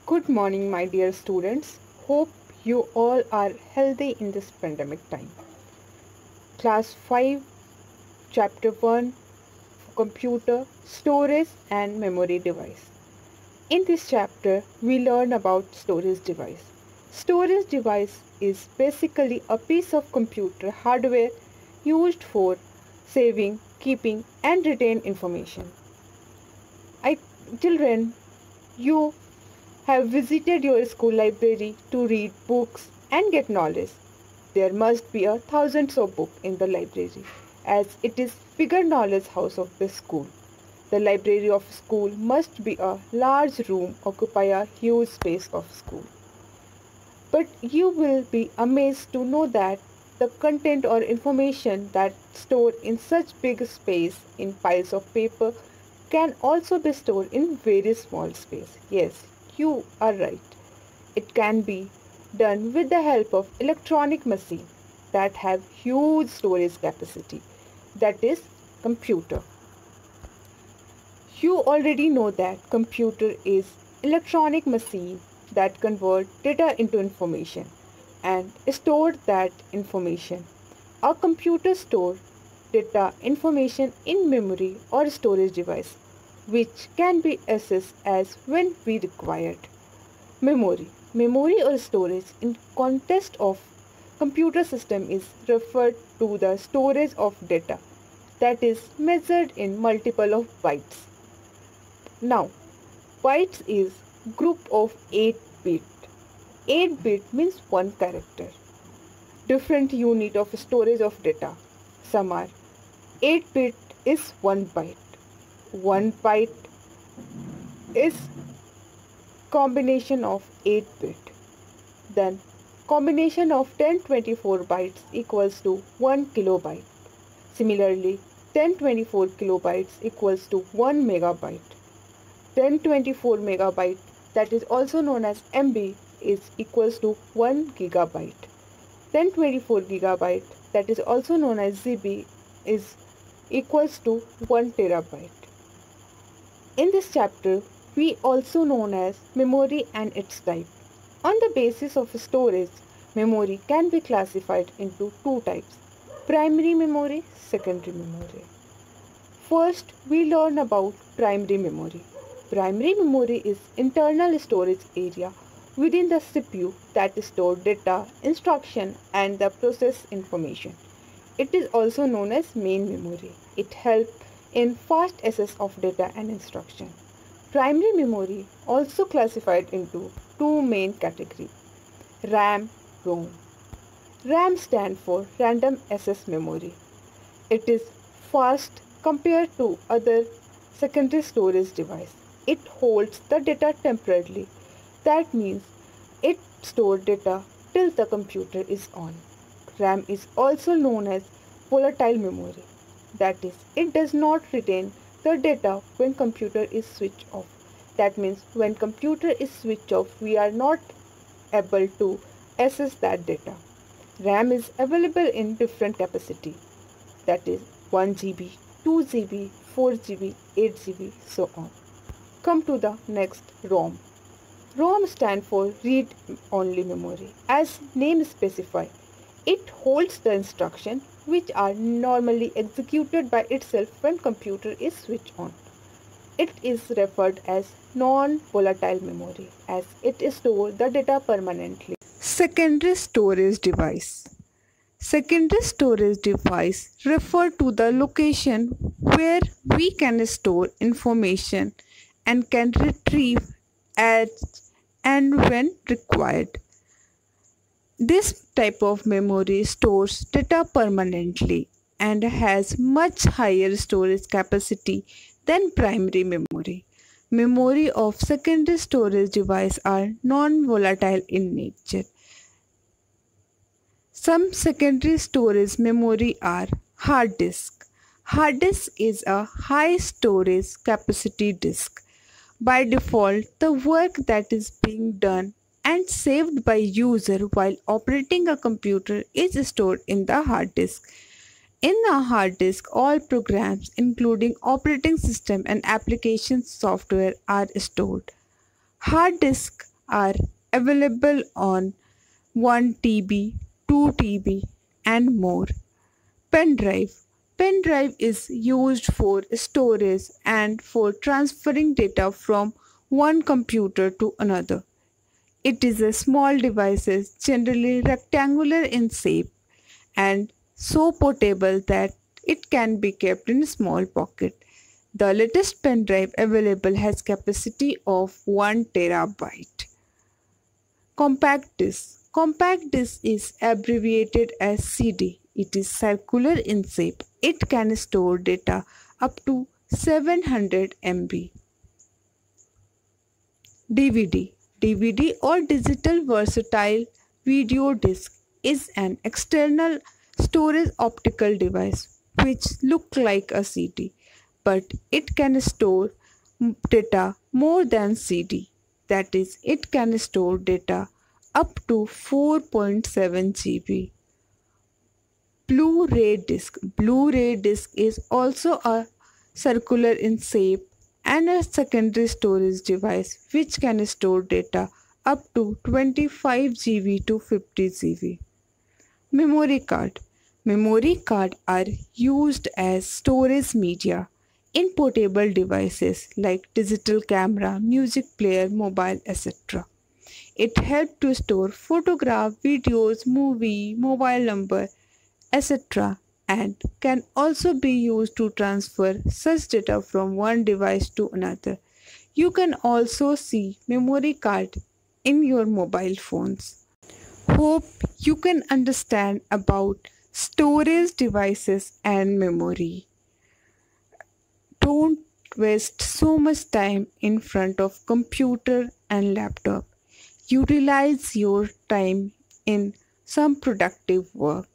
Good morning, my dear students. Hope you all are healthy in this pandemic time. Class 5, Chapter 1 Computer, Storage and Memory Device. In this chapter, we learn about storage device. Storage device is basically a piece of computer hardware used for saving, keeping, and retain information. I, children, you have visited your school library to read books and get knowledge. There must be thousands of books in the library, as it is bigger knowledge house of the school. The library of school must be a large room, occupy a huge space of school. But you will be amazed to know that the content or information that stored in such big space in piles of paper can also be stored in very small space. Yes, you are right. It can be done with the help of electronic machines that have huge storage capacity. That is computer. You already know that computer is electronic machine that convert data into information and store that information. A computer store data information in memory or storage device which can be accessed as when we required. Memory. Memory or storage in context of computer system is referred to the storage of data that is measured in multiple of bytes. Now, bytes is group of 8 bit. 8 bit means one character. Different unit of storage of data. Some are 8 bit is 1 byte. 1 byte is combination of 8 bit. Then combination of 1024 bytes equals to 1 kilobyte. Similarly, 1024 kilobytes equals to 1 megabyte. 1024 megabyte, that is also known as MB, is equals to 1 gigabyte. 1024 gigabyte, that is also known as GB, is equals to 1 terabyte. In this chapter, we also known as memory and its type. On the basis of storage, memory can be classified into two types: primary memory, secondary memory. First, we learn about primary memory. Primary memory is internal storage area within the CPU that stores data, instruction, and the process information. It is also known as main memory. It helps in fast access of data and instruction. Primary memory also classified into two main categories: RAM, ROM. RAM stands for random access memory. It is fast compared to other secondary storage device. It holds the data temporarily. That means it stores data till the computer is on. RAM is also known as volatile memory. That is, it does not retain the data when computer is switched off. That means when computer is switched off, we are not able to access that data. RAM is available in different capacity. That is 1 GB, 2 GB, 4 GB, 8 GB, so on. Come to the next, ROM. ROM stands for read only memory. As name specifies, it holds the instruction which are normally executed by itself when computer is switched on. It is referred as non-volatile memory as it stores the data permanently. Secondary storage device. Secondary storage device refer to the location where we can store information and can retrieve as and when required. This type of memory stores data permanently and has much higher storage capacity than primary memory. Memory of secondary storage device are non-volatile in nature. Some secondary storage memory are hard disk. Hard disk is a high storage capacity disk. By default, the work that is being done and saved by user while operating a computer is stored in the hard disk. In a hard disk, all programs including operating system and application software are stored. Hard disk are available on 1 TB, 2 TB, and more. Pen drive. Pen drive is used for storage and for transferring data from one computer to another. It is a small device, generally rectangular in shape, and so portable that it can be kept in a small pocket. The latest pen drive available has capacity of 1 terabyte. Compact disc. Compact disc is abbreviated as CD. It is circular in shape. It can store data up to 700 MB. DVD. DVD or digital versatile video disc is an external storage optical device which looks like a CD, but it can store data more than CD. That is, it can store data up to 4.7 GB. Blu-ray disc. Blu-ray disc is also a circular in shape and a secondary storage device which can store data up to 25 GB to 50 GB. Memory card. Memory cards are used as storage media in portable devices like digital camera, music player, mobile, etc. It helps to store photograph, videos, movie, mobile number, etc. and can also be used to transfer such data from one device to another. You can also see memory card in your mobile phones. Hope you can understand about storage devices and memory. Don't waste so much time in front of computer and laptop. Utilize your time in some productive work.